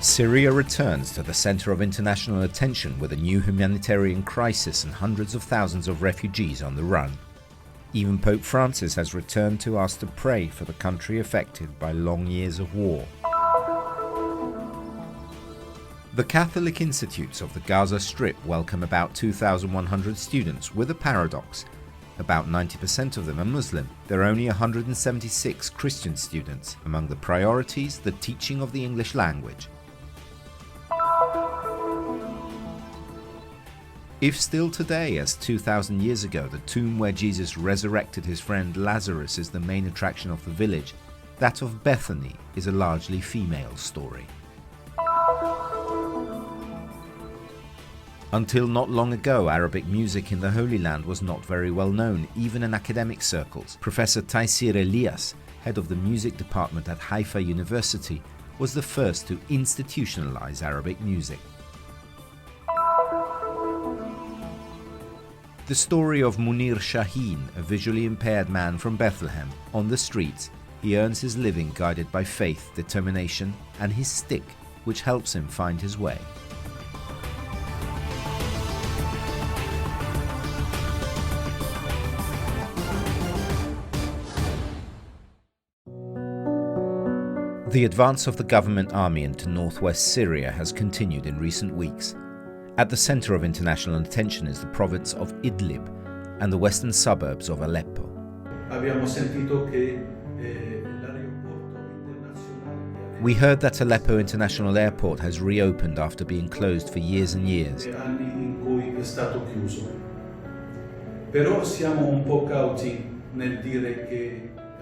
Syria returns to the center of international attention with a new humanitarian crisis and hundreds of thousands of refugees on the run. Even Pope Francis has returned to ask to pray for the country affected by long years of war. The Catholic institutes of the Gaza Strip welcome about 2,100 students with a paradox. About 90% of them are Muslim. There are only 176 Christian students. Among the priorities, the teaching of the English language. If still today, as 2,000 years ago, the tomb where Jesus resurrected his friend Lazarus is the main attraction of the village, that of Bethany is a largely female story. Until not long ago, Arabic music in the Holy Land was not very well known, even in academic circles. Professor Taysir Elias, head of the music department at Haifa University, was the first to institutionalize Arabic music. The story of Munir Shaheenm, a visually impaired man from Bethlehem. On the streets, he earns his living guided by faith, determination, and his stick, which helps him find his way. The advance of the government army into northwest Syria has continued in recent weeks. At the center of international attention is the province of Idlib and the western suburbs of Aleppo. We heard that Aleppo International Airport has reopened after being closed for years and years.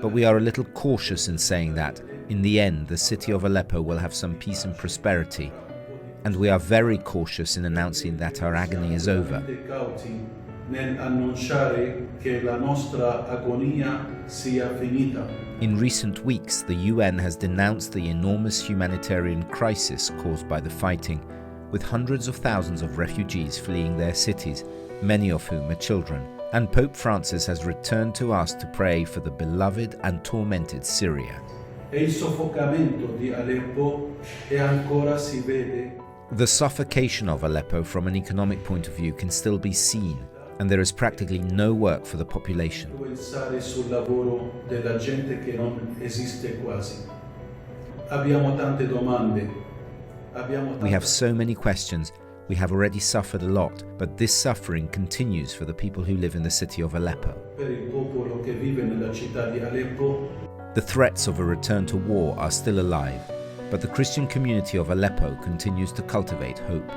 But we are a little cautious in saying that, in the end, the city of Aleppo will have some peace and prosperity. And we are very cautious in announcing that our agony is over. In recent weeks, the UN has denounced the enormous humanitarian crisis caused by the fighting, with hundreds of thousands of refugees fleeing their cities, many of whom are children. And Pope Francis has returned to ask to pray for the beloved and tormented Syria. The suffocation of Aleppo from an economic point of view can still be seen, and there is practically no work for the population. We have so many questions. We have already suffered a lot, but this suffering continues for the people who live in the city of Aleppo. The threats of a return to war are still alive, but the Christian community of Aleppo continues to cultivate hope.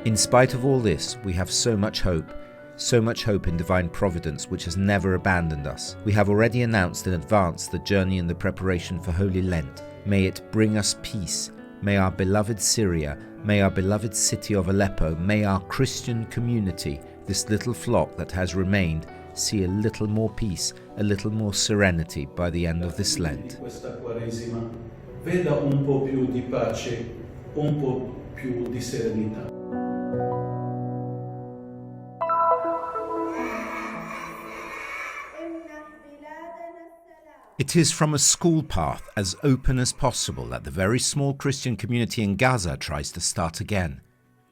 In spite of all this, we have so much hope in divine providence which has never abandoned us. We have already announced in advance the journey and the preparation for Holy Lent. May it bring us peace. May our beloved Syria, may our beloved city of Aleppo, may our Christian community, this little flock that has remained, see a little more peace, a little more serenity by the end of this Lent. Veda un po' più di pace, un po' più di serenità. It is from a school path as open as possible that the very small Christian community in Gaza tries to start again.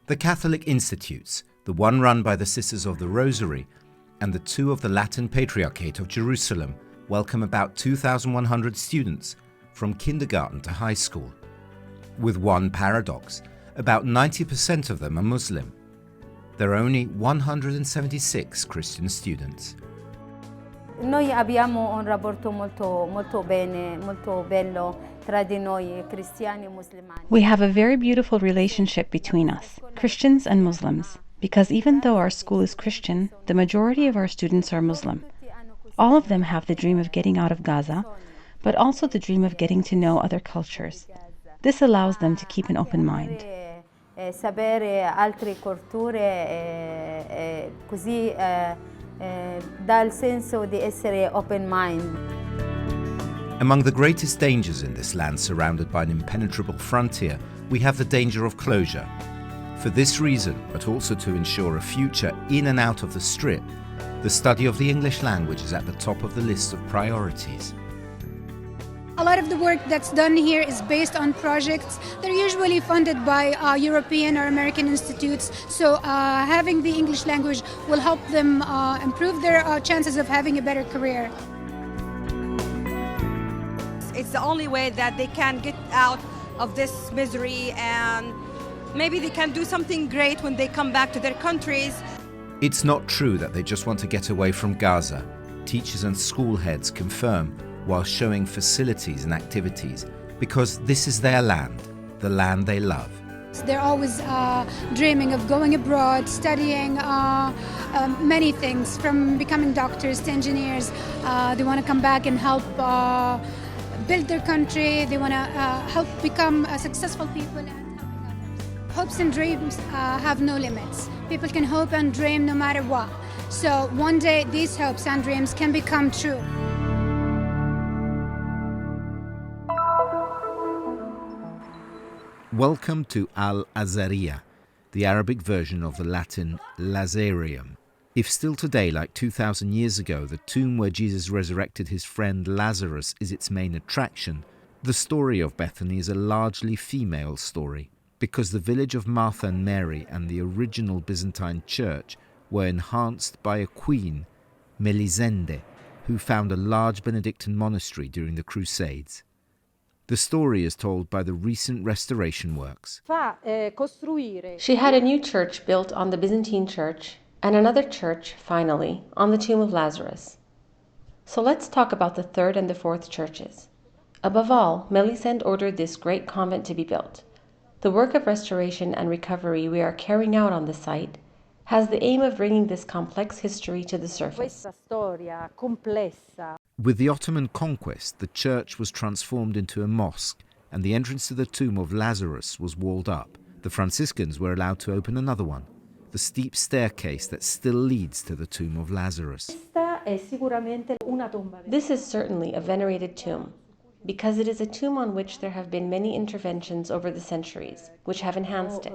The Catholic institutes, the one run by the Sisters of the Rosary and the two of the Latin Patriarchate of Jerusalem, welcome about 2,100 students from kindergarten to high school. With one paradox, about 90% of them are Muslim. There are only 176 Christian students. Noi abbiamo un rapporto molto bello tra di noi cristiani e musulmani. We have a very beautiful relationship between us, Christians and Muslims, because even though our school is Christian, the majority of our students are Muslim. All of them have the dream of getting out of Gaza, but also the dream of getting to know other cultures. This allows them to keep an open mind. Sapere altre culture così dà il senso di essere open mind. Among the greatest dangers in this land surrounded by an impenetrable frontier we have the danger of closure. For this reason, but also to ensure a future in and out of the Strip, the study of the English language is at the top of the list of priorities. A lot of the work that's done here is based on projects. They're usually funded by European or American institutes, so having the English language will help them improve their chances of having a better career. It's the only way that they can get out of this misery, and maybe they can do something great when they come back to their countries. It's not true that they just want to get away from Gaza. Teachers and school heads confirm while showing facilities and activities, because this is their land, the land they love. They're always dreaming of going abroad, studying many things, from becoming doctors to engineers. They want to come back and help build their country. They want to help become successful people and helping others. Hopes and dreams have no limits. People can hope and dream no matter what. So one day these hopes and dreams can become true. Welcome to Al-Azariya, the Arabic version of the Latin Lazarium. If still today, like 2,000 years ago, the tomb where Jesus resurrected his friend Lazarus is its main attraction, the story of Bethany is a largely female story, because the village of Martha and Mary and the original Byzantine church were enhanced by a queen, Melisende, who found a large Benedictine monastery during the Crusades. The story is told by the recent restoration works. She had a new church built on the Byzantine church, and another church, finally, on the tomb of Lazarus. So let's talk about the third and the fourth churches. Above all, Melisende ordered this great convent to be built. The work of restoration and recovery we are carrying out on the site has the aim of bringing this complex history to the surface. With the Ottoman conquest, the church was transformed into a mosque, and the entrance to the tomb of Lazarus was walled up. The Franciscans were allowed to open another one, the steep staircase that still leads to the tomb of Lazarus. This is certainly a venerated tomb, because it is a tomb on which there have been many interventions over the centuries, which have enhanced it.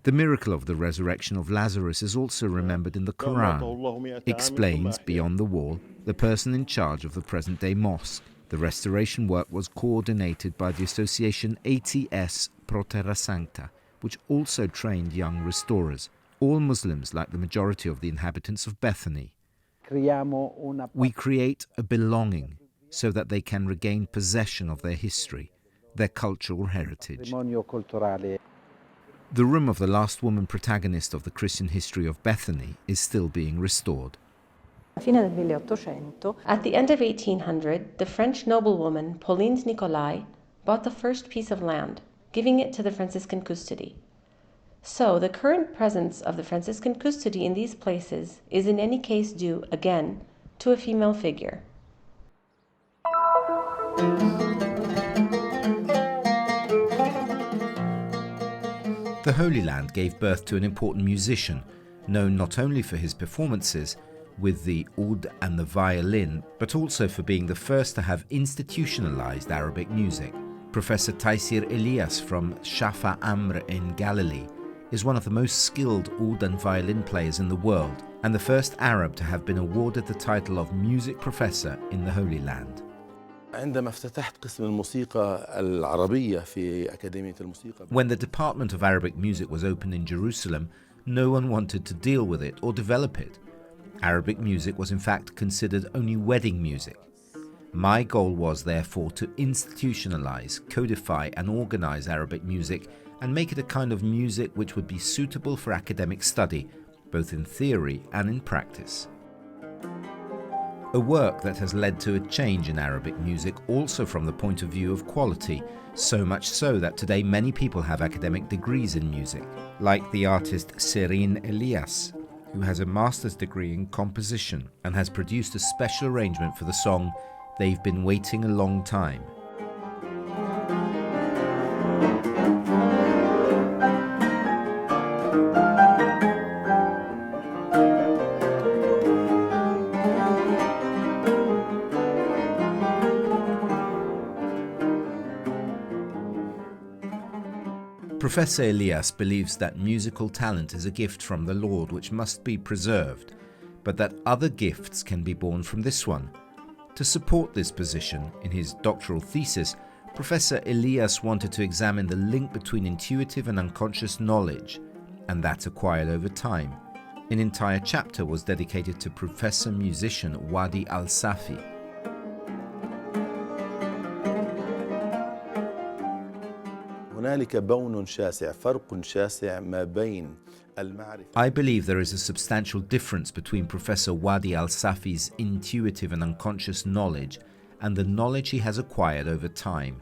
The miracle of the resurrection of Lazarus is also remembered in the Quran. Explains, beyond the wall, the person in charge of the present-day mosque. The restoration work was coordinated by the association ATS Pro Terra Sancta, which also trained young restorers, all Muslims like the majority of the inhabitants of Bethany. We create a belonging so that they can regain possession of their history, their cultural heritage. The room of the last woman protagonist of the Christian history of Bethany is still being restored. At the end of 1800, the French noblewoman Pauline Nicolai bought the first piece of land, giving it to the Franciscan custody. So the current presence of the Franciscan custody in these places is in any case due, again, to a female figure. The Holy Land gave birth to an important musician, known not only for his performances with the oud and the violin, but also for being the first to have institutionalized Arabic music. Professor Taysir Elias from Shafa Amr in Galilee is one of the most skilled oud and violin players in the world, and the first Arab to have been awarded the title of music professor in the Holy Land. When the Department of Arabic Music was opened in Jerusalem, no one wanted to deal with it or develop it. Arabic music was in fact considered only wedding music. My goal was therefore to institutionalize, codify and organize Arabic music and make it a kind of music which would be suitable for academic study, both in theory and in practice. A work that has led to a change in Arabic music also from the point of view of quality, so much so that today many people have academic degrees in music, like the artist Serine Elias, who has a master's degree in composition and has produced a special arrangement for the song "They've Been Waiting a Long Time." Professor Elias believes that musical talent is a gift from the Lord which must be preserved, but that other gifts can be born from this one. To support this position, in his doctoral thesis, Professor Elias wanted to examine the link between intuitive and unconscious knowledge, and that acquired over time. An entire chapter was dedicated to Professor musician Wadi al-Safi. I believe there is a substantial difference between Professor Wadi al-Safi's intuitive and unconscious knowledge and the knowledge he has acquired over time.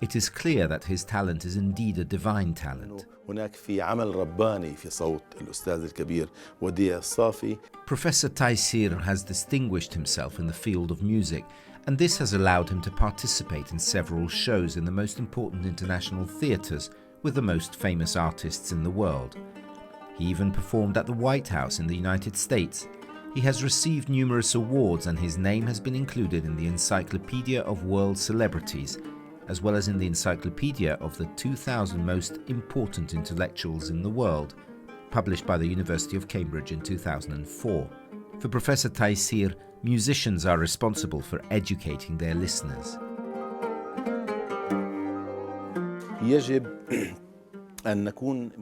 It is clear that his talent is indeed a divine talent. Professor Taysir has distinguished himself in the field of music, and this has allowed him to participate in several shows in the most important international theatres with the most famous artists in the world. He even performed at the White House in the United States. He has received numerous awards, and his name has been included in the Encyclopedia of World Celebrities, as well as in the Encyclopedia of the 2000 Most Important Intellectuals in the World, published by the University of Cambridge in 2004. For Professor Taysir, musicians are responsible for educating their listeners.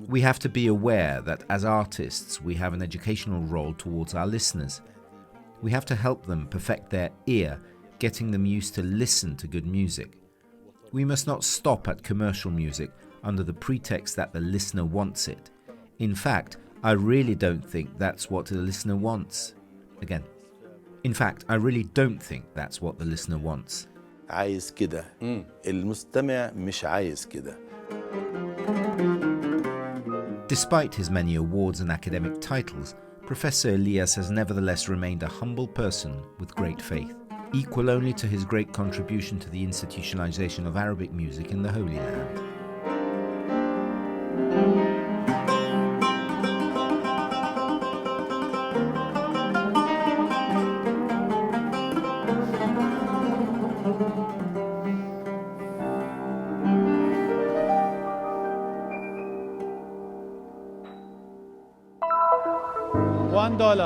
We have to be aware that as artists we have an educational role towards our listeners. We have to help them perfect their ear, getting them used to listen to good music. We must not stop at commercial music under the pretext that the listener wants it. In fact, I really don't think that's what the listener wants. I really don't think that's what the listener wants. Despite his many awards and academic titles, Professor Elias has nevertheless remained a humble person with great faith, equal only to his great contribution to the institutionalization of Arabic music in the Holy Land.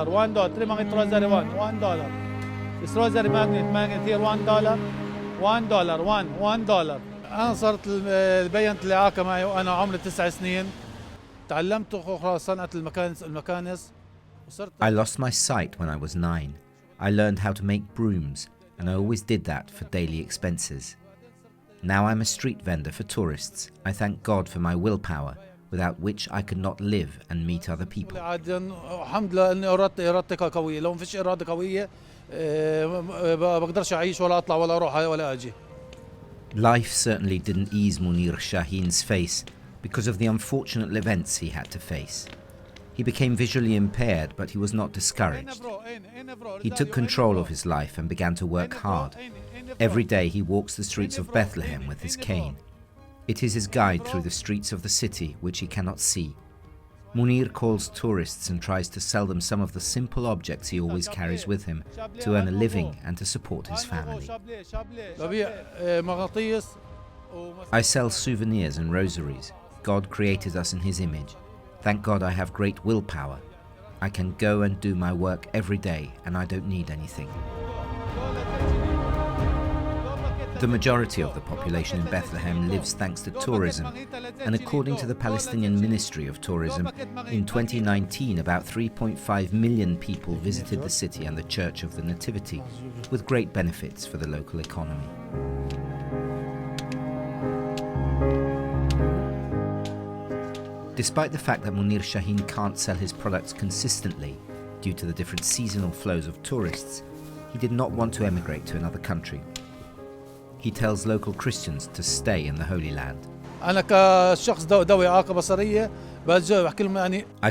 $1, 3 magnet rosary $1. This rosary magnet here $1. $1. أنا صرت بينت الإعاقة معي وأنا عمري 9 سنين. تعلمت صنعة المكانس. I lost my sight when I was 9. I learned how to make brooms, and I always did that for daily expenses. Now I'm a street vendor for tourists. I thank God for my willpower, without which I could not live and meet other people. الحمد لله إني إرادتي قوية. لو ما فيش إرادة قوية بقدرش أعيش ولا أطلع ولا أروح ولا أجي. Life certainly didn't ease Munir Shaheen's face because of the unfortunate events he had to face. He became visually impaired, but he was not discouraged. He took control of his life and began to work hard. Every day he walks the streets of Bethlehem with his cane. It is his guide through the streets of the city which he cannot see. Munir calls tourists and tries to sell them some of the simple objects he always carries with him to earn a living and to support his family. I sell souvenirs and rosaries. God created us in his image. Thank God I have great willpower. I can go and do my work every day and I don't need anything. The majority of the population in Bethlehem lives thanks to tourism, and according to the Palestinian Ministry of Tourism, in 2019 about 3.5 million people visited the city and the Church of the Nativity, with great benefits for the local economy. Despite the fact that Munir Shaheen can't sell his products consistently due to the different seasonal flows of tourists, he did not want to emigrate to another country. He tells local Christians to stay in the Holy Land. I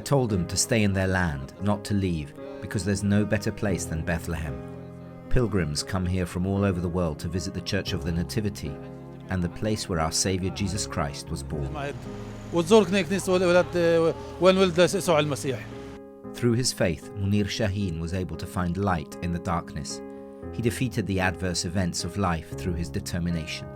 told them to stay in their land, not to leave, because there's no better place than Bethlehem. Pilgrims come here from all over the world to visit the Church of the Nativity and the place where our Saviour Jesus Christ was born. Through his faith, Munir Shaheen was able to find light in the darkness. He defeated the adverse events of life through his determination.